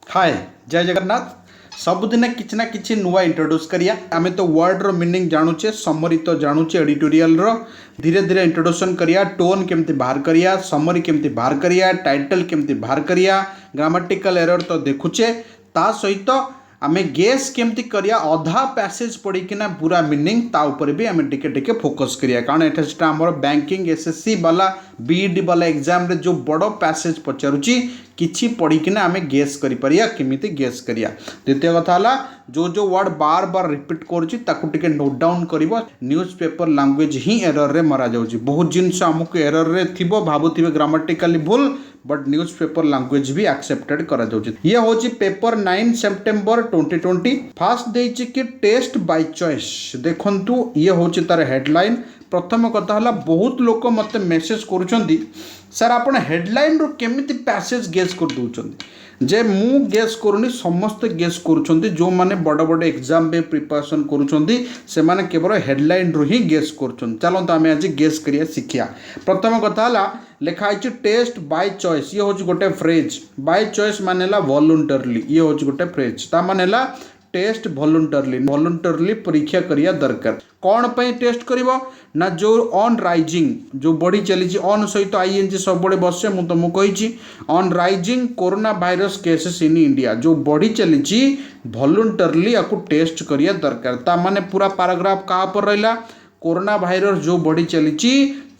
हाय जय जगन्नाथ। सबुदिन किसी ना किसी नुआ इंट्रोड्यूस करिया। आमे तो वर्ड रो मीनिंग जानूचे, समरी तो जानूचे, एडिटोरियल रो धीरे धीरे इंट्रोडक्शन करिया, टोन केमती बाहर करिया, समरी केमती बाहर करिया, टाइटल केमती बाहर करिया, ग्रामेटिकल एरर तो देखुचे, ता सहित आमे गेस केमती करिया, अधा पैसेज पढ़ी किना पूरा मीनिंग ता ऊपर भी आमे टिके टिके फोकस करिया। कारण एटा सेटा हमर बैंकिंग एसएससी वाला बीईडी वाला एग्जाम रे जो बड़ो पैसेज पचारुची किछि पढ़ी किना आमे गेस करि परिया, केमिति गेस करिया। द्वितीय कथा हला जो वर्ड बार बार रिपीट करूची ताकू टिके नोट डाउन करिवो। न्यूज़पेपर लैंग्वेज ही एरर रे मरा जाउची। बहुत जिनस हमकु एरर रे थिबो, भाबुथिबे ग्रामेटिकली भूल, बट न्यूज़पेपर लैंग्वेज भी एक्सेप्टेड करा जाउची। ये होची पेपर 9 सितंबर 2020। फास्ट देइची कि टेस्ट बाय चॉइस। देखंतु ये होची तार हेडलाइन। प्रथम कथा हला बहुत लोक मते मेसेज करूछंती, सर आपण हेडलाइन रो केमिति पैसेज गेस कर दउछंती। जे मु गेस करूनी, समस्त गेस करूछंती। जो माने बड़ बड़ एग्जाम पे प्रिपरेशन करूछंती से माने केवल हेडलाइन रो ही गेस करूछंती। चलो तो आमे आज गेस करिया सिखिया। प्रथम कथा हला लिखा है टेस्ट बाय चॉइस। ये होची गोटे फ्रेज। बाय चॉइस मानेला वॉलंटरली। ये होची गोटे फ्रेज। ता मानेला टेस्ट वॉलंटरली परीक्षा करिया दरकार। कौन पे टेस्ट करिवो ना, जो ऑन राइजिंग जो बढ़ी चली ऑन सहित आईएनजी सब बड़े बसे मु तुमको कही on rising corona virus cases in India जो बढ़ी चली वॉलंटरली आपको टेस्ट करिया दरकार। ता माने पूरा पैराग्राफ का पर रहिला कोरोना वायरस जो बढ़ी चली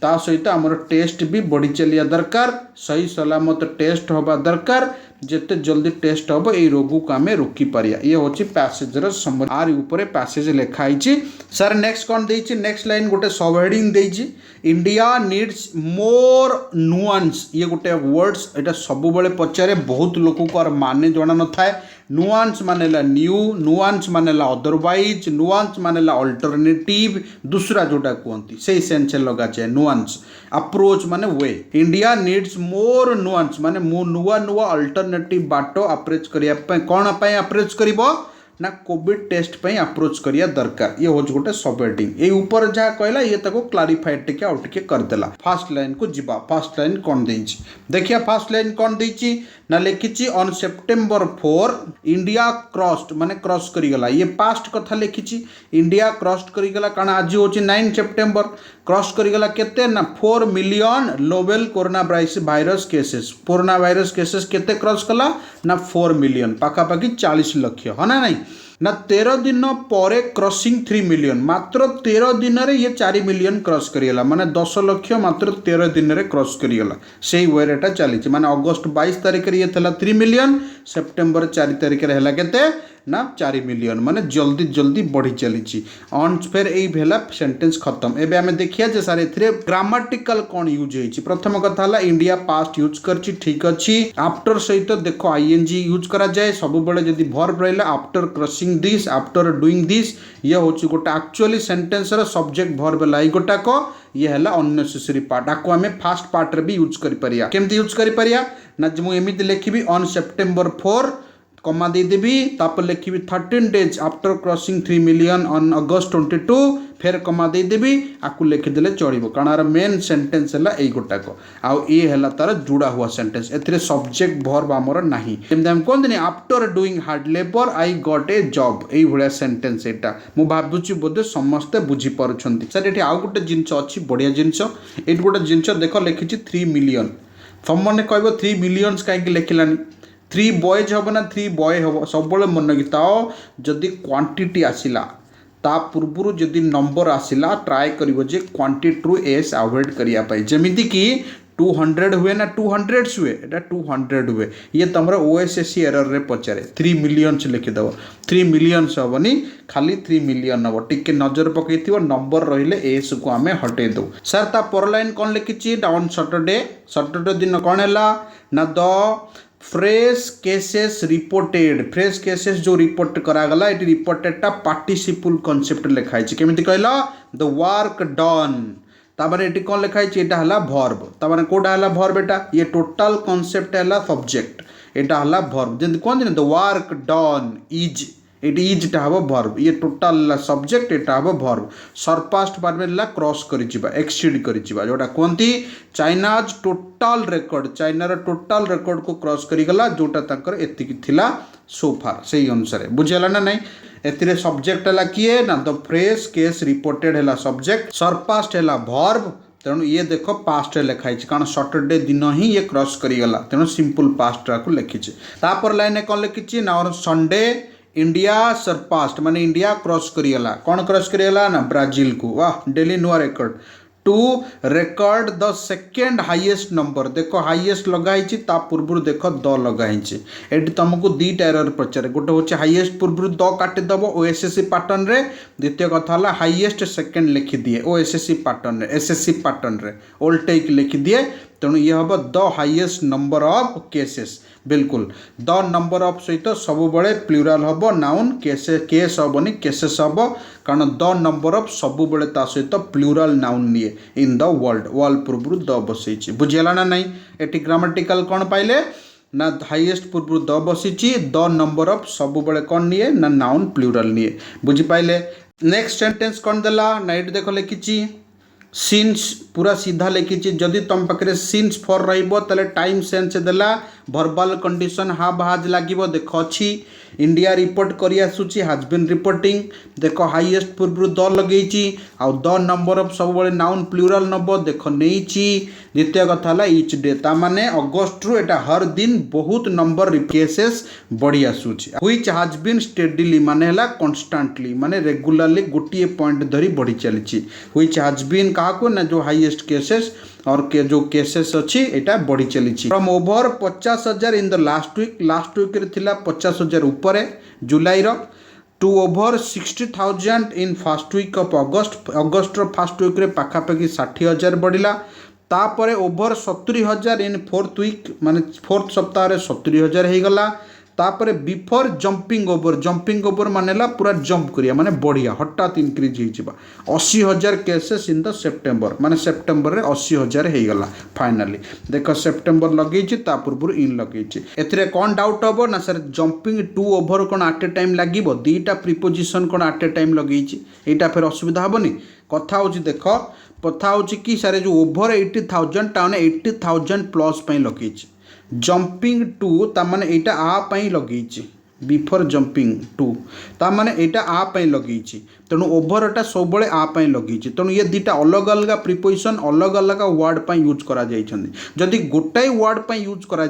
ता सहित आमर टेस्ट भी बढ़ी चलिया दरकार। सही सलामत टेस्ट होबा दरकार। जिते जल्दी टेस्ट हम ये रोग को आम रोकी पारिया। ये हूँ पैसेजर समरी। आर ऊपर पैसेज लिखाई। सर नेक्स्ट कौन देइछि, नेक्स्ट लाइन गोटे सब हेडिंग देइछि इंडिया नीड्स मोर नुआंस। ये गोटे वर्ड्स एटा सब बेले पचारे, बहुत लोक को माने जना न थाए। नुआंस मानेला न्यू, नुआंस मानेला अदरवाइज, नुआंस मानेला अल्टरनेटिव, दूसरा जोटा कहती से सेंस लगा जाए नुआंस। अप्रोच माने वे। इंडिया नीड्स मोर नुआंस माने मु नुआ नुआ अल्टरनेटिव बाटो अप्रोच करिया पे। कौन पे अप्रोच करिवो ना कोविड टेस्ट पे अप्रोच करिया दरकार। ये हो गोटे सब हेडिंग। ये ऊपर जहाँ कहला ये ताको क्लारिफाइड टिके आउ टिके करदेला। फास्ट लाइन को जिबा। फास्ट लाइन कौन देइछि देखिया। फास्ट लाइन कौन देइछि ना लिखिछि ऑन सेप्टेम्बर 4 इंडिया क्रॉस्ड माने क्रॉस करिगला। ये पास्ट कथा लिखिछि इंडिया क्रॉस्ड करिगला। कारण आज होछि 9 सितंबर। क्रॉस करिगला केते ना 4 million novel corona virus cases. Corona virus cases केते क्रॉस कला ना 4 मिलियन, पाखापाखि 40 लाख है ना नहीं ना। 13 दिन पर क्रॉसिंग 3 मिलियन। मात्र 13 दिन रे ये 4 मिलियन क्रॉस करिगला। माने 10 लाख मात्र 13 दिन रे क्रॉस करिगला। सेही वेरे एटा चली। माने अगस्त 22 तारिख रे ये थला 3 मिलियन, सितंबर 4 तारिख रे हला केते ना 4 मिलियन। माने जल्दी जल्दी बढ़ी चली। ऑन फिर यही भेला सेंटेंस खत्म। एबे हमें देखिया जे सारे एथिरे ग्रामेटिकल कोन यूज होईची। प्रथम कथा हला इंडिया पास्ट यूज करची, ठीक अछि। आफ्टर सहित देखो आईएनजी यूज करा जाए। सब बेले जदी वर्ब रहला after crossing this, after doing this, ये होची गोटा एक्चुअली सेंटेंस रो सब्जेक्ट वर्ब लाई गोटा को। ये हला अननेसेसरी पार्ट। आको हमें फास्ट पार्ट रे भी यूज करि परिया। केमती यूज करि परिया ना, मु एमिति लिखिबी ऑन सेप्टेम्बर 4 कमा दे देबी, तापर लिखिबी 13 days after crossing 3 million on August 22, फिर कमा दे देबी। आकु लिखि देले चढ़िबो। कारण आर मेन सेंटेंस हला एई गोटाक। आउ ए हला तार जुड़ा हुआ सेंटेंस। एथिरे सब्जेक्ट वर्ब हमर नाही। जेमते हम कोन दिने after doing hard labour I got a job. एई भलिया सेंटेंस एटा मु भाबुची बोधे समस्त बुझी पारुछंती। सर एठी आउ गोटे जिंस अछि, बढ़िया जिंस। एठी गोटे जिंस देखो लिखिछि 3 मिलियन। समने कहबो 3 मिलियंस काहे कि लिखिलानी। 3 बॉयज हम ना 3 बॉय हम सब मन गीता। जदि क्वांटिटी आसिला ता पूर्व जदि नंबर आसिला ट्राए करिवो जे क्वांटिटी रु एस अवॉइड करिया पाई। जेमिति कि 200 हुए ना 200 हुए, एटा 200 हुए। ये तमरा ओएसएससी एरर रे पचारे 3 मिलियंस लिखि दबो। 3 मिलियंस हबनी, खाली 3 मिलियन हबो। टिके नजर पकैथिबो, नंबर रहिले एस को आमे हटे दो। सर ता पर लाइन कोन लिखिछि ऑन सैटरडे दिन कोन हैला ना the fresh cases reported. Fresh cases जो रिपोर्ट करागला ये रिपोर्टेड टा पार्टिसिपल कॉन्सेप्ट लिखाई। केमिति कहला द वर्क डन। तापर एटी कौन लिखाई एटा हला वर्ब। तापर कोटा हला वर्ब एटा। ये टोटल कॉन्सेप्ट हला सब्जेक्ट। एटा हला वर्ब। जेंति कोन दिन द वर्क डन इज एटी इजटा हम भर्ब ये टोटाल सब्जेक्ट एटा हम भर्ब सरपास्ट बारबेला क्रॉस करिजिबा एक्सीड करिजिबा जोटा कहती चाइनाज टोटाल रेकर्ड चाइनार टोटाल रेकर्ड को क्रॉस करिगला जोटा ताकर एतिकी थिला सोफार से अनुसार बुझेला ना नहीं एथिरे सब्जेक्ट है किए ना द फ्रेश केस रिपोर्टेड है सब्जेक्ट सरपास्ट है भर्ब तेणु ये देख पास्ट लिखाई कारण सटरडे दिन ही ये क्रॉस करीगला तेणु सिंपल पास्ट को लिखी तापर लाइन कौन लिखी ना संडे इंडिया सरपास्ट माने इंडिया क्रॉस करीगला कौन क्रॉस करीगला ना ब्राजिल को वाह डेली नुआ record to record the second highest number देख हाईएस्ट लगाई ता पूर्व देख द लगाई ये तुमको दुईटा एरर पचारे गोटे हूँ हाईएस्ट पूर्व द काटिदेव ओएसएससी पैटर्न रे द्वितीय कथा हाईएस्ट सेकेंड लिखिदिए ओएसएससी पैटर्न रे एसएससी पैटर्न रे ओल्टेक लिखिदिए तेणु ये हम the highest number of cases बिल्कुल द नंबर ऑफ सहित सब बड़े प्लूराल हम नाउन केस हेनी केसेस हम कारण द नंबर ऑफ सब बड़े ता सहित प्लूराल नाउन निए इन द वर्ल्ड वर्ल्ड पूर्व द बसई बुझेगा ना नहीं एटी ग्रामेटिकल कौन पाइले ना हाईएस्ट पूर्व द बसी द नंबर ऑफ सब बड़े कौन निए ना नाउन प्लूराल निए बुझिपाइले नेक्स्ट सेंटेंस कौन देला ना ये देख लिखी सिंस पूरा सीधा लिखी जदि तुम पाखे सिंस फॉर रे टाइम सेन्स देला भर्बाल कंडीशन हाव हाज लगे देख अच्छी इंडिया रिपोर्ट कर आसूची हाज बीन रिपोर्टिंग देख हाईएस्ट पूर्व द लगे आउ द नंबर ऑफ सब बड़े नाउन प्लूराल नब देख नहीं द्वितीय कथा है इच डे ताने अगस्ट रु एटा हर दिन बहुत नंबर केसेस बढ़ी आसूची व्हिच हाज बीन स्टेडीली माने कन्स्टांटली माने रेगुलारली गोटे पॉइंट धरी बढ़ी चली व्हिच हाज बीन क्या ना जो हाईएस्ट केसेस और के जो केसेस अच्छी एटा बढ़ी चली from over 50,000 in the last week रे थिला 50,000 ऊपर जुलाई रो to over 60,000 in first week of August first week रे पाखापाखि 60,000 बढ़िला तापर ओवर 70,000 इन फोर्थ वीक माने फोर्थ सप्ताह रे 70,000 हो गला तापर बिफोर जंपिंग ओवर मानेला पूरा जंप करिया माने बढ़िया हठात इनक्रीज होइजिबा 80,000 केसेस इन द सेप्टेम्बर माने सेप्टेम्बर रे 80,000 हो गला फाइनली देख सेप्टेम्बर लगेछि ता पूर्व इन लगेछि एथिरे कोन डाउट हबो ना सर जंपिंग टू ओवर कोन एट ए टाइम लागिबो दीटा प्रीपोजिशन कोन एट ए टाइम लगेछि एटा फिर असुविधा हबोनी कथा होछि देख कथा होछि कि सारे जो ओवर 80,000 टा 80,000 प्लस पई लगेछि जंपिंग टू ताने यहाँ आपाई लगे बिफोर जंपिंग टू ताने यहाँ आपाई लगे तेणु ओभरटा सब आपाई लगे तेणु ये दुटा अलग अलग प्रिपोजिशन अलग अलग वर्ड पर यूज करा जदि गोटाए वर्ड पर यूज करा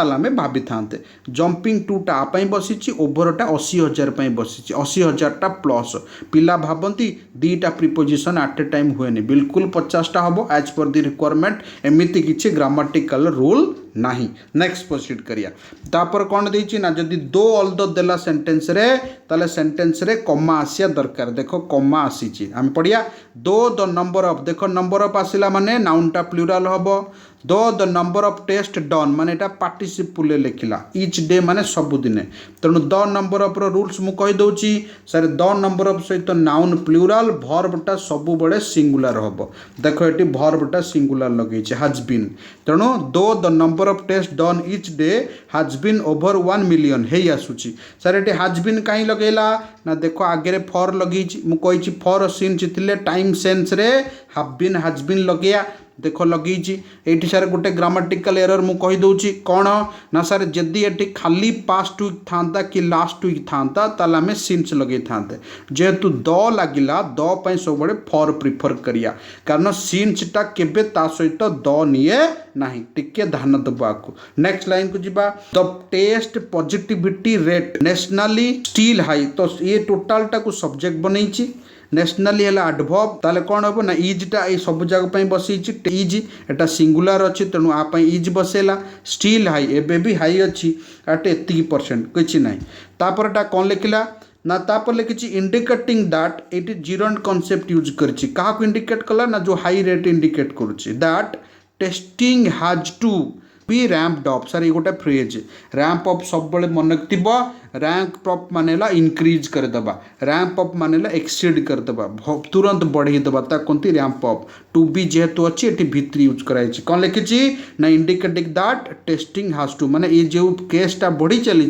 आम भाभी था जंपिंग टूटा आपाई बसी ओभरटा 80,000 बसी 80,000 प्लस पिला भावती दुईटा प्रिपोजिशन एट ए टाइम हुए बिल्कुल 50टा हम एज पर दि रिक्वायरमेंट एमती किसी ग्रामाटिकल रूल नहीं नेक्स्ट प्रोसीड करिया तापर कौन देछि ना जदि दो अल्दो देला सेंटेंस रे ताले सेंटेंस रे कॉमा आसिया दरकार देखो कॉमा आसीची हम पढ़िया दो द नंबर ऑफ देखो नंबर ऑफ आसिला माने नाउनटा प्लूराल हबो दो the number of test done माने एटा पार्टिसिपल लिखिला इच डे माने सबुदिने तेणु द नंबर ऑफ रूल्स मु कहि दउची सर द नंबर ऑफ सहित नाउन प्लूराल भर्बटा सबु बड़े सिंगुलर हबो देखो एटी भर्बटा सिंगुलर लगेछि हैज बीन तेणु दो the number of test done each day has been over 1 million हे आसुची सर एटी हैज बीन काई लगेला ना देखो आगे फॉर लगेछि मु कहिछि फॉर सिंस थिले टाइम सेंस रे हैज बीन लगेया देख लगे ये सारे गोटे ग्रामाटिकल एरर मु कही दउची कौन ना सर जदि ये खाली पास्ट वीक था कि लास्ट वीक था ताल आम सिंस लगे था जेहेतु द लगिला द पई सब बड़े फॉर प्रिफर करिया कारण सिंसटा केबे ता सहित द निए नहीं टिके ध्यान दबा को नेक्स्ट लाइन को जीवा the test positivity rate nationally still high तो ये टोटालटा को सब्जेक्ट बनई नेशनली है एडवर्ब ताले कौन हम ना इजटा ये सब जगह बसई इज एटा सिंगुलर अच्छी तेणु आप इज बसेला स्टिल हाई एबे भी हाई अच्छी एट एति % किसी ना तापर एटा कौन लिखला ना तापर लिखी इंडिकेटिंग दैट ये जीरोंड कॉन्सेप्ट यूज करछि क्या इंडिकेट कला ना जो हाई रेट इंडिकेट करुछि that testing has to be ramped up sir ये गोटे फ्रेज रैम्प अप सब बड़े मन थी रैंप अप माने इनक्रीज करदेबा रैंप अप माने एक्सीड करदेबा तुरंत बढ़ईदेबा ता कहते रैंप अप टू बी जेहेतु अच्छी ये भितर यूज कराई कौन लिखी ना इंडिकेटिंग दैट टेस्टिंग हाज टू माने ये जो केसटा बढ़ी चली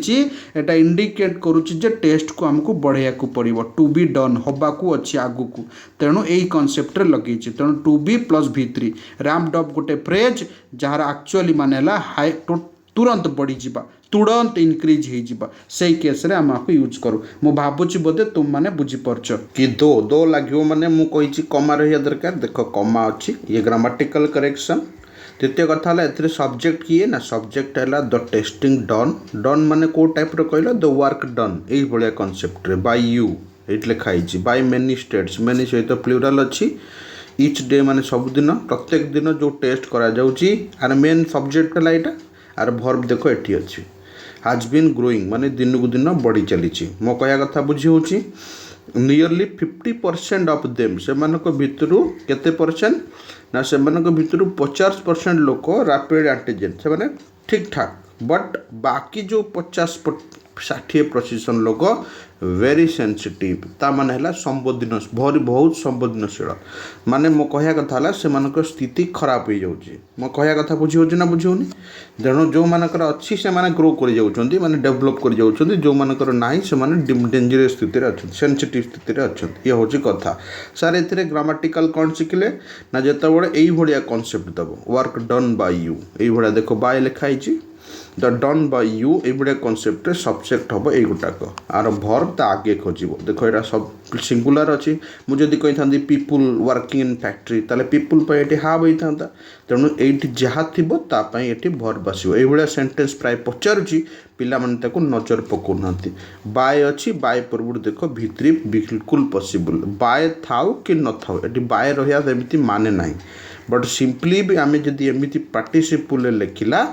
एटा इंडिकेट करुच्चे टेस्ट को आमको बढ़ाया पड़ो टू बी डन हवाकू अच्छी आगू को तेणु यही कनसेप्ट लगे तेणु to be plus V3 ramped up गोटे फ्रेज जार एक्चुअली माने हाई तुरंत बढ़ी जा तुरंत इनक्रीज हो से केस रे आम आपको यूज करूँ मु भावुची बोधे तुम मैंने बुझीपारच कि दो लगे मैंने मुझे कमा रहा दरकार देख कमा अच्छी ये ग्रामाटिकल करेक्शन द्वितीय कथा है सब्जेक्ट किए ना सब्जेक्ट है द टेस्टिंग डन डन माने को टाइप कहल द वर्क डन यही भाया कनसेप्ट बाय यू ये लिखाई बाय मेनी स्टेट्स मेनी सहित प्लूराल अच्छी इच डे माने सबुदिन प्रत्येक दिन जो टेस्ट करा जाउची आर मेन सब्जेक्ट है यहाँ आर भर्ब देख ये अच्छी हाज बीन ग्रोइंग माने दिन को दिन बढ़ी चली मो कह कथा बुझी हूँ नियरली 50% ऑफ देम से भितर केते परसेंट ना से भितर 50% लोक रैपिड एंटीजन से ठीक ठाक बट बाकी जो 50-60% लोक वेरी सेंसिटिव ता माने है संवेदन भरी बहुत संवेदनशील माने मो कह कथा से स्थिति खराब हो जाऊँगी मो कह कथा बुझी हो ना बुझे तेणु जो मानकर अच्छी से माने ग्रो कर जाउछंती माने डेवलप कर जाउछंती जो मानकर नाही से माने डेंजरस स्थिति रे अछंती सेंसिटिव स्थिति रे अछंती ये होची कथा सर एथिरे ग्रामाटिकल कोन सिखले ना जेता बडे एई भडिया कांसेप्ट दबो वर्क डन बाय यू एई भडिया देखो बाय लिखाई छी द डन बाय यू ये बड़े कनसेप्ट सब्जेक्ट हम ये गुटाक आर भर्ब ता आगे खोज देख यहाँ सब सिंगुलर अच्छी मुझे कही था पीपुल वर्किंग इन फैक्ट्री ताले पीपुल पे ये हाव होता तेणु ये जहाँ थी ये भर्ब आसो ये सेंटेंस प्राय पचारुची पिला माने नजर पकाना बाय अच्छी बाय पूर्व देख भित्री बिल्कुल पॉसिबल बाय थाउ कि न थाउ ये बाय रही माने ना बट सिंपली भी आम जदि एमती पार्टिसिपल लिखला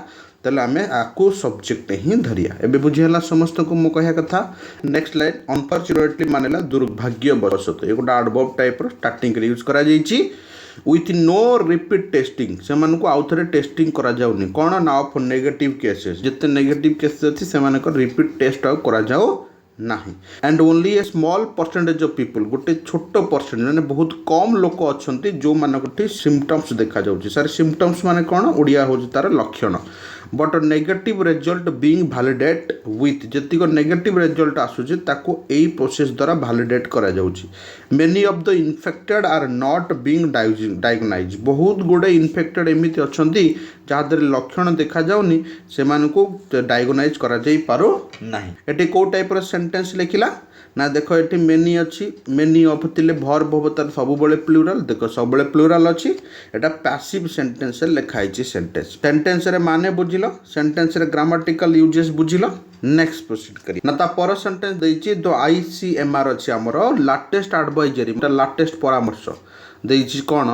तेल आम आपको सब्जेक्ट ही धरिया एबे बुझीला समस्त को मो कह कथा नेक्स्ट लाइन अनफॉर्चुनेटली मानेला दुर्भाग्यवशत ये गोटे एडवर्ब टाइप स्टार्टिंग यूज करा जाइछि विथ नो रिपीट टेस्टिंग से आउ थे टेस्टिंग करा जाउनी कौन ना ऑफ नेगेटिव केसेस जिते नेगेटिव केसेस अच्छी से रिपीट टेस्ट आउ करा जाओ नहीं and only A small percentage of people गोटे छोट परसेंटेज माने बहुत कम लोक अच्छा जो मानक सिम्पटम्स देखा जाउछि सर सिम्पटम्स माने कौन ओडिया हो तार लक्षण but negative result being validated with जेतिक नेगेटिव रिजल्ट आसुछि ताको एई प्रोसेस द्वारा वैलिडेट करा जाउछि many of the infected are not being diagnosed बहुत गुडे इन्फेक्टेड एमिति अछंती जहाँ द्वारा लक्षण देखा जाउनी से मानको डायग्नाइज करा जाई पारो नाही एटी को टाइप रो सेंटेंस लिखिला ना देख ये मेनी अच्छी मेनी ऑफ थिले भर्ब हम तार सब प्लूराल देख सब प्लूराल अच्छी एटा पैसिव सेंटेंस लिखाई सेंटेंस सेंटेंस रे माने बुझिल सेंटेंस रे ग्रामाटिकल यूजेस बुझिल नेक्स्ट प्रोसीड करी ना ता पर सेंटेंस देछि द ICMR अच्छी आमर लाटेस्ट एडवाइजरी लाटेस्ट परामर्श देछि कौन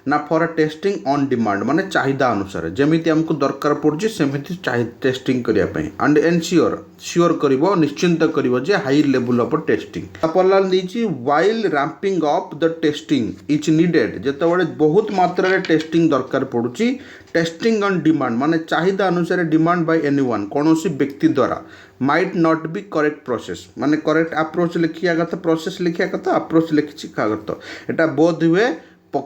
ना फॉर टेस्टिंग ऑन डिमांड माने चाहिदा अनुसार जमीती हमको दरकार पड़ुछि सेमिति टेस्टिंग करिया पई एंड एनश्योर श्योर करिवो निश्चिंत करिवो जे हाई लेवल ऑफ टेस्टिंग अपरलाल दीची while ramping up the testing is needed जेतेबेले बहुत मात्रा रे टेस्टिंग दरकार पड़ुछि टेस्टिंग ऑन डिमांड माने चाहिदा अनुसार डिमांड बाय एनीवन कोनोसी व्यक्ति द्वारा might not be correct process माने करेक्ट अप्रोच लिखिया कथा प्रोसेस लिखिया कथा अप्रोच लिखि कथा एटा बोध हुए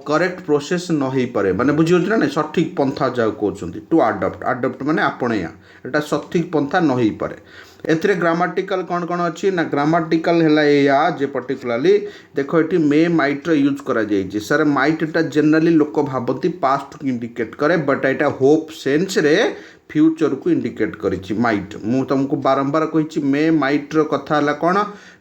करेक्ट प्रोसेस न हो पारे माने बुझी होछि ना सठिक पंथा जाऊ कहउछंती टू अडॉप्ट अडॉप्ट माने आपणया एटा सठिक पंथा न हो पारे एथिरे ग्रामाटिकल कौन कौन अच्छी ना ग्रामाटिकल है या जे पर्टिकुलाली देखो ये मे माइट यूज करा जाइए सर माइट टा जनरली लोक भावती पास्ट इंडिकेट करे बट एटा होप सेंस रे फ्यूचर को इंडिकेट करिछि माइट मु तुमको बारंबार कहिछि मे माइट रो कथा हला कोन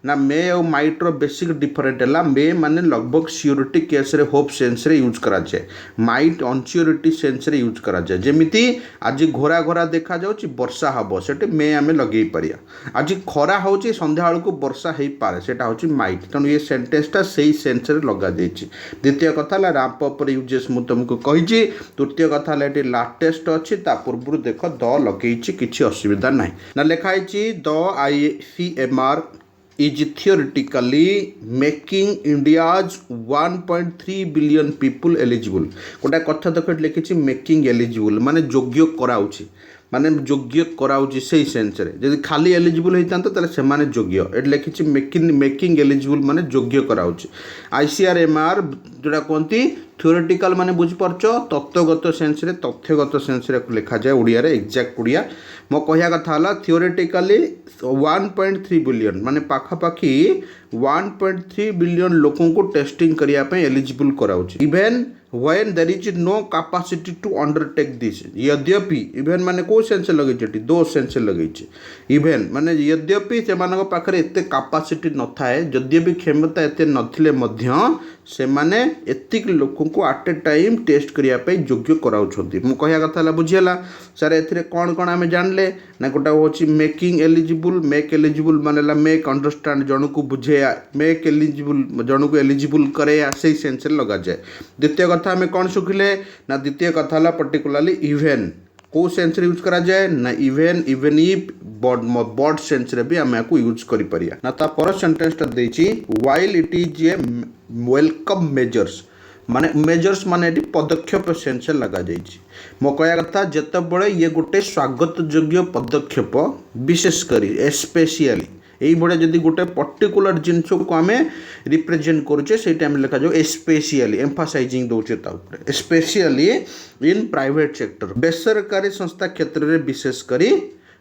ना मे और माइट रो बेसिक डिफरेंट है मे माने लगभग सियोरिटी केस रे होप सेंस रे यूज करा जाए माइट अनसियोरिटी सेंस रे यूज करा जाए जेमिति आज घोरा घोरा देखा जाउछि वर्षा हबो सेटे मे आमे लगेई परिया आज खरा होउछि संध्या बेल को वर्षा हेई पारे सेटा होउछि माइट तनु ये सेंटेंस टा सेही सेंस रे लगा देछि द्वितीय कथा ला रैंप अप रे यूजेस मु तुमको कहिछि तृतीय कथा ला एटी लाटेस्ट अछि ता पूर्व देख द लगेछि किछि असुविधा नाही ना लिखाइछि the ICMR is theoretically making India's 1.3 billion people eligible गोटे कथा देख लिखी मेकिंग एलिजिबल माने योग्य कराउछि माने योग्य कराउची से सेन्स रे जदि खाली एलिजिबल होता ताले सेमाने योग्य एट लिखिछि मेकिंग एलिजिबल माने योग्य कराउची आईसीआरएमआर जोड़ा कहती थियोरेटिकल माने बुझी पारछ तत्वगत सेन्स रे तथ्यगत सेन्स रे लिखा जाए ओडिया रे एग्जैक्ट ओडिया मो कहया कथा हला थियोरेटिकली 1.3 बिलियन माने पाखापाखि 1.3 बिलियन लोकों को टेस्टिंग करिया पे एलिजिबल कराउची even when there is no capacity to undertake this यद्यपि इवेन माने को सेंस लगे जेटी दो सेंस लगे इवेन माने यद्यपि से मानक पाखरे एते कैपेसिटी न थाए यद्यपि क्षमता एते नथिले मध्य से माने एतिक लोकों को एट ए टाइम टेस्ट करिया पे योग्य कराउछंती मु कहया कथा बुझियला सर एथिरे कोन कोन आमे जानले ना गोटा होची मेक एलिजिबल मानेला मेक अंडरस्टैंड जणु को बुझे मेक एलिजिबल जणु को एलिजिबल करे से सेंस लगा जाए द्वितीय कथा आमे कोन सुखिले ना द्वितीय कथा ला पर्टिकुलरली इवेन को सेंस रे यूज करा जाए ना इवेन इफ बॉड सेंस रे भी आमे को यूज करि परिया ना ता पर सेंटेंस ता देची while it is a welcome measures माने एटी पदक्षेप सेंस लगा जाइछि मो कहया कथा जते बळे ये गोटे स्वागत योग्य पदक्षेप विशेष करी स्पेशली यही भाया जदि गोटे पर्टिकुलर जिनस को आम रिप्रेजेंट करुचे से टाइम लिखा जाए स्पेशली एम्फासाइजिंग दौचे स्पेशली इन प्राइवेट सेक्टर बेसरकारी संस्था क्षेत्र में विशेष करी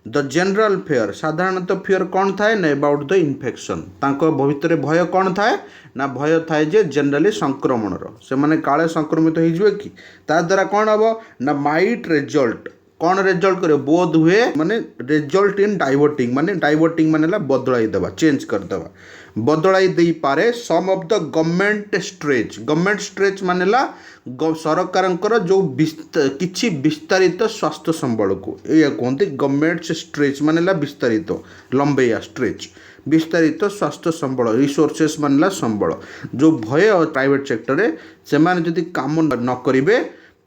द जनरल फेयर साधारणतः फेयर कौन थाए ना अबाउट द इन्फेक्शन भितर भय कौन थाए ना भय थाए जे जनरली संक्रमणर से माने काले संक्रमित हो कि ता द्वारा कौन हम ना माइट रिजल्ट कौन रिजल्ट करे बोध हुए माने रिजल्ट इन डाइवर्टिंग माने बदलाई देवा चेंज कर देवा बदलाई दे पारे सम ऑफ द गवर्नमेंट स्ट्रेच मानेला सरकार जो किछि विस्तारित स्वास्थ्य संबल को या कहते गवर्नमेंट स्ट्रेच मानेला विस्तारित लंबेया स्ट्रेच विस्तारित स्वास्थ्य संबल रिसोर्सेस मानेला संबल जो भय प्राइवेट सेक्टर रे से माने जदि काम न करिवे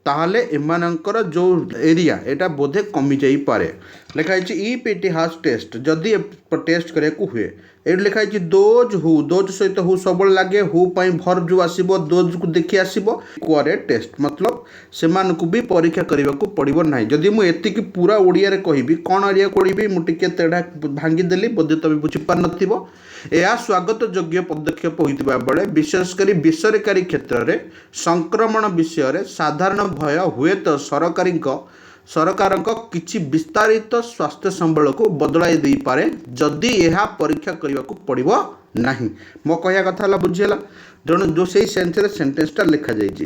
ताहले एमानंकर जो एरिया एटा बोधे कमी जाई पारे लिखाई इफ इट हैज टेस्ट जदि टेस्ट करे को हुए एट लिखाई दोज सहित हु सब लगे हु पाई भर जो आसीबो दोज को देखि आसीबो करे टेस्ट मतलब सेमान को भी परीक्षा करबा को पड़िबो नाही जदि मु एतिकी पूरा ओडिया रे कहिबी कोन एरिया कोडिबी मु टिके तेडा भांगी देली बोधे तबे बुझि पार नथिबो यह स्वागत योग्य पदक्षेप होइतिबा बेले विशेषकर बेसरकारी क्षेत्र में संक्रमण विषय रे साधारण भय हुए तो सरकार किछि विस्तारित स्वास्थ्य संबल को बदलाई दे पारे जदि यह परीक्षा करने को पड़िबो नाही मो कहया कथा बुझेला जण जो सेई सेंटेंसटा लिखा जाइछि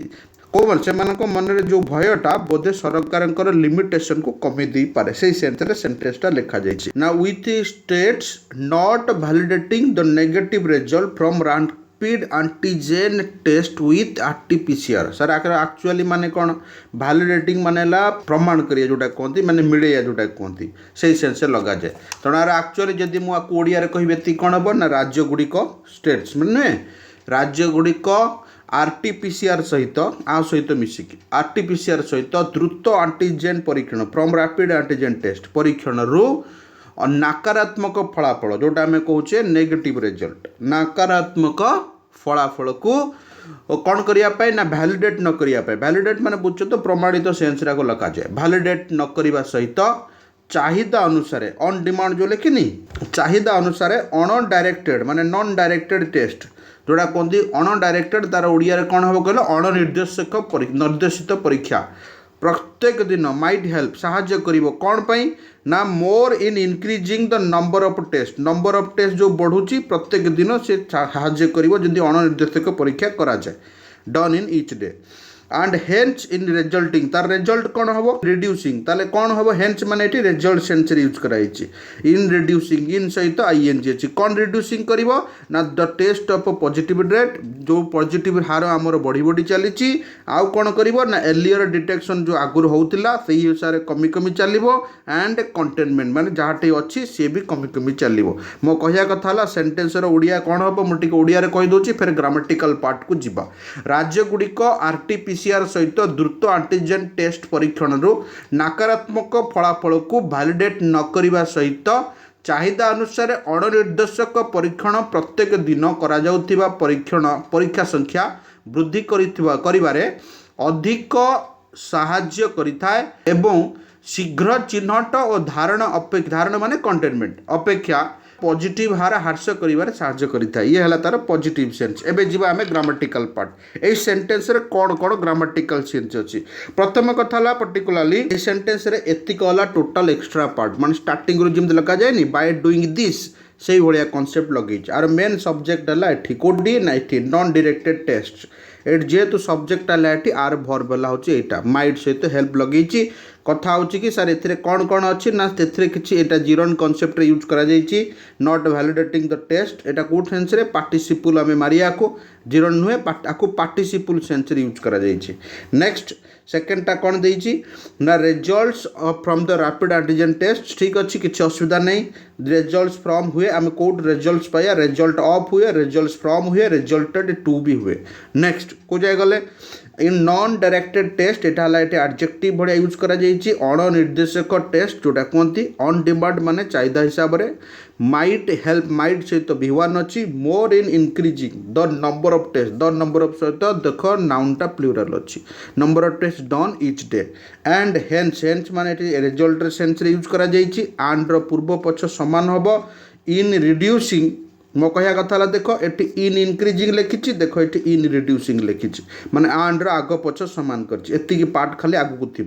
कौन से मन में जो भयटा बोधे सरकार लिमिटेशन को कमी दे पारे से सेंटेंसटा लिखा जाइछि ना with states not validating the negative result from rapid antigen test with RTPCR sir actually माने कौन वैलिडेटिंग मानेला प्रमाण करिया जोटा कहती माने मिलेया जोटा कहती से सेंस लगा जाए तेणु एक्चुअली जदि मु ओडिया रे कहिबे ती कोन हबो ना राज्य गुड़िक स्टेट्स माने राज्य गुड़िक आरटीपीसीआर सहित आ सहित मिसिकी आरटीपीसीआर सहित द्रुत एंटीजन परीक्षण फ्रॉम रैपिड एंटीजन टेस्ट परीक्षण रु नकारात्मक फलाफल जोटा आम कहे नेगेटिव रिजल्ट नकारात्मक फलाफल को कौन करने ना भैलिडेट न करने भैलिडेट माने बुझ तो प्रमाणित सेन्स को लखा जाए भैलिडेट न करने सहित चाहिदा अनुसार ऑन डिमांड जो लिखिनी चाहिदा अनुसार अन डायरेक्टेड माने नॉन डायरेक्टेड टेस्ट जोड़ा कहते अन डायरेक्टेड तार ओडिया कौन हम कहले अनिर्देशक निर्देशित परीक्षा प्रत्येक दिन माइट हेल्प साहाଯ୍य करिवो कौन पाई ना more in increasing the number of test जो बढ़ुची प्रत्येक दिन से साहाଯ୍य करिवो जदि अनिर्देशक परीक्षा करा जाए done in each day and hence in resulting तार रिजल्ट कौन हम रिड्यूसिंग ताले कौन हम हेन्स माने एटी रिजल्ट सेंस यूज कराई इन रिड्यूसिंग इन सहित आईएनजी अच्छी कौन रिड्यूसिंग करिवो ना the test of positive rate जो पॉजिटिव हार आमर बढ़ी बढ़ी चली आउ कौन करिवो ना एर्लियर डिटेक्शन जो आगुर होउतिला सेही अनुसार कमी कमी चलिवो एंड कंटेनमेंट माने जहाटे अच्छी सी भी कमी कमी चलिवो मो कहया कथा हला सेंटेंस रो ओडिया कौन हम मु टिके ओडिया रे कहि दोची फिर ग्रामेटिकल पार्ट को जिबा राज्य गुड़िक आरटीपीसीआर सहित द्रुत एंटीजन टेस्ट परीक्षण रु नकारात्मक फलाफल को वैलिडेट न करने सहित चाहिदा अनुसार अनिर्देशक परीक्षण प्रत्येक दिन करा जाउथिबा परीक्षा संख्या वृद्धि करिबारे अधिक साहाय्य करिथाए एवं शीघ्र चिन्हट और धारण माने कंटेनमेंट अपेक्षा पॉजिटिव हार ह्रास कर साहाଯ୍य करिथा ये हला तार पॉजिटिव सेंस। एबे जीवा आमे ग्रामेटिकल पार्ट ए सेंटेंस रे कोन कोन ग्रामेटिकल सेंस अछि। प्रथम कथा हला पर्टिकुलरली ए सेंटेंस रे एतिक हला टोटल एक्स्ट्रा पार्ट माने स्टार्टिंग रो जिम लगा जाय नी बाय डूइंग दिस से भाया कॉन्सेप्ट लगे आर मेन सब्जेक्ट है ये कोडी ना ये नॉन डायरेक्टेड टेस्ट एट जेहेतु सब्जेक्ट है ये आर भर्ब है हूँ यहाँ माइट सहित हेल्प लगे कथा हो कि सार ए कौन कौन अच्छी ना कि जीरोन कॉन्सेप्ट यूज करा नॉट वैलिडेटिंग द टेस्ट यहाँ कौट सेन्स रे पार्टिसिपल आम मारिया को जीरोन नुहे पार्टिसिपल सेन्स यूज करा नेक्स्ट सेकेंडटा कौन देती ना results from the rapid antigen test ठीक अच्छी किसी असुविधा नहीं रिजल्ट्स फ्रॉम हुए आम कौट रिजल्ट्स पाया रिजल्ट ऑफ हुए रिजल्ट्स फ्रॉम हुए रिजल्टेड टू भी हुए। नेक्स्ट को जाए गले इन नॉन डायरेक्टेड टेस्ट यहाँ एडजेक्टिव भाया यूज करा अनिर्देशक टेस्ट जोटा कहती ऑन डिमांड माने चाहिदा हिसाब से माइट हेल्प माइट सहित V1 अच्छी more in increasing the number of test the number of सहित देख नाउनटा प्लूराल अच्छी number of test done each day and hence hence माने रिजल्ट सेन्स यूज करा एंड रो पूर्व पक्ष समान हम इन रिड्यूसिंग मो कह कथा देख ये इन इनक्रीजिंग लिखी देख ये इन रिड्यूसिंग लिखी माने आंड्र आग पछ सामान कर पार्ट खाली आगू थी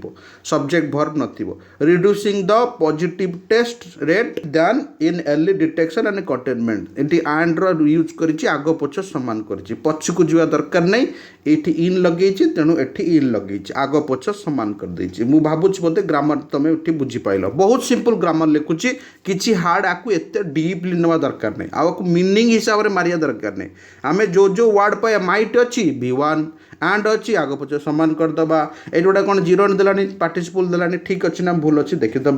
सब्जेक्ट भर्ब नथिबो reducing the positive test rate than in early detection and containment ये आंड्र यूज कर आग पछ सामान कर पछ को जा दरकार नहीं ये इन लगे तेणु ये इन लगे आग पछ सामान कर मु भावुँ बोधे ग्रामर तुम ये बुझीपाल बहुत सिंपल ग्रामर लिखुची किसी हार्ड आपको एत डीपली ना दरकार नहीं आपको मीनिंग हिसाब से मारिया दरकार नहीं आम जो वार्ड पाया माइट अच्छी V1 एंड अच्छी आग पचे सामान करदे ये जोटा कौन जीरोन देलानी पार्टिसिपल देलानी ठीक अच्छी ना भूल अच्छी देखीदे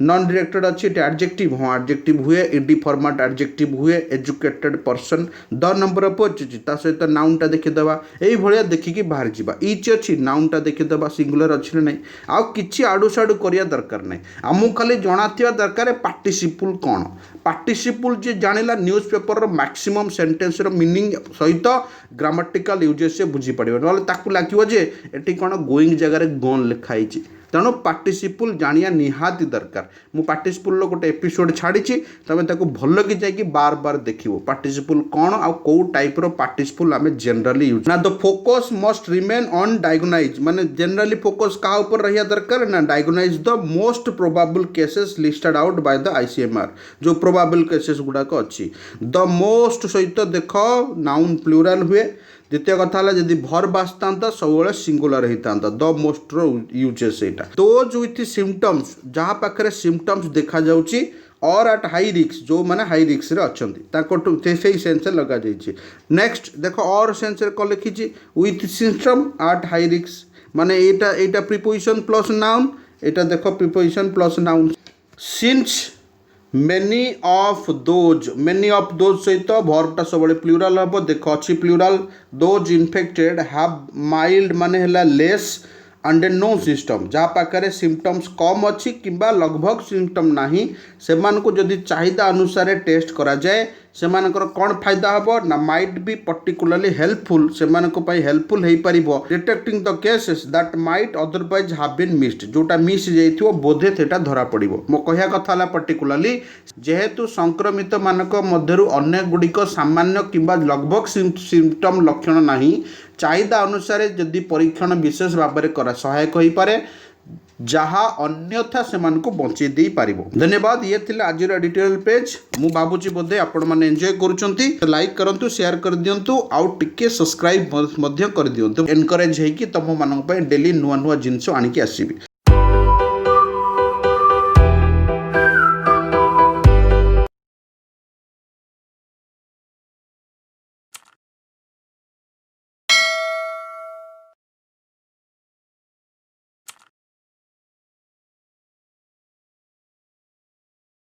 नॉन डायरेक्टेड अच्छी एडजेक्टिव हाँ एडजेक्टिव हुए ईडी फॉर्मेट एडजेक्टिव हुए educated person the number of अच्छी सहित नाउनटा देखीदे यही भाया देखिकी बाहर जावा इच अच्छी नाउनटा देखीदे सिंगुलर अच्छी ना आउ कि आड़ू साड़ू करिया दरकार नहीं आमको खाली जना दरकार पार्टिसिपल कौन पार्टिसिपल जी जानिला newspaper maximum sentence meaning सहित ग्रामेटिकल यूजेस से बुझीपार ना लगे ये कौन गोइंग जगार गन लिखाई तेणु पार्टिसिपल जानिया निहाती दरकार मु पार्टिसिपल गोटे एपिसोड छाड़ी तुम भल कि जाकि बार बार देखो पार्टिसिपल कौन आ कौ टाइप पार्टिसिपल आम जनरली यूज ना the focus must remain on diagnose माने जनरली फोकस क्या ऊपर रहा दरकार ना diagnose the most probable cases listed out by the ICMR जो प्रोबाबल केसेस गुड़ाक अच्छी द मोस्ट सहित देख नाउन प्लूराल हुए द्वितीय कथा जदि भर्ब आसता सब सिंगुलर होता द मोस्ट यूजेस यहाँ दोज विथ सिम्पटम्स जहाँ पाखे सिम्पटम्स देखा जाउची और एट हाई रिक्स जो मैंने हाई रिक्स रे अच्छे से सेन्स लगा नेक्स्ट देख और सेन्स कौन लिखी विथ सिम्पटम एट हाई रिक्स माने एटा प्रिपोजिशन प्लस नाउन एटा देख preposition plus noun since many of those सहित भर्बटा सब प्लूराल हम देख अच्छी plural those infected have mild माने हला लेस एंड नो सिस्टम जहाँ पाखे सिम्पटम्स कम अच्छी किंबा लगभग सिम्पटम नहीं से जदि चाहिदा अनुसार टेस्ट करा जाए से कौन फायदा हम ना माइट बी पर्टिकुलरली हेल्पफुल से हेल्पफुल हो पार detecting the cases that might otherwise have been missed जोटा मिस जाइथिबो बोधे सेटा धरा पड़िबो मो कहया कथा पर्टिकुलरली जेहेतु संक्रमित मानक मध्यरु अनेक गुड़िक सामान्य किंबा लगभग सिम्पटम लक्षण नहीं चाहिदा अनुसार जदि परीक्षण विशेष भाव में करा सहायक हो पारे जहाँ अन्यथा से बंचे दे पार। धन्यवाद ये थिला आज एडिटोरियल पेज मु भावुची बोधे आपण मैंने एंजॉय करुँच लाइक करूँ शेयर कर दिंतु आउ टिके सब्सक्राइब कर दिंतु एनकरेज होगी तुम मान डेली नुआ नुआ जिनस आणिकी आसबि।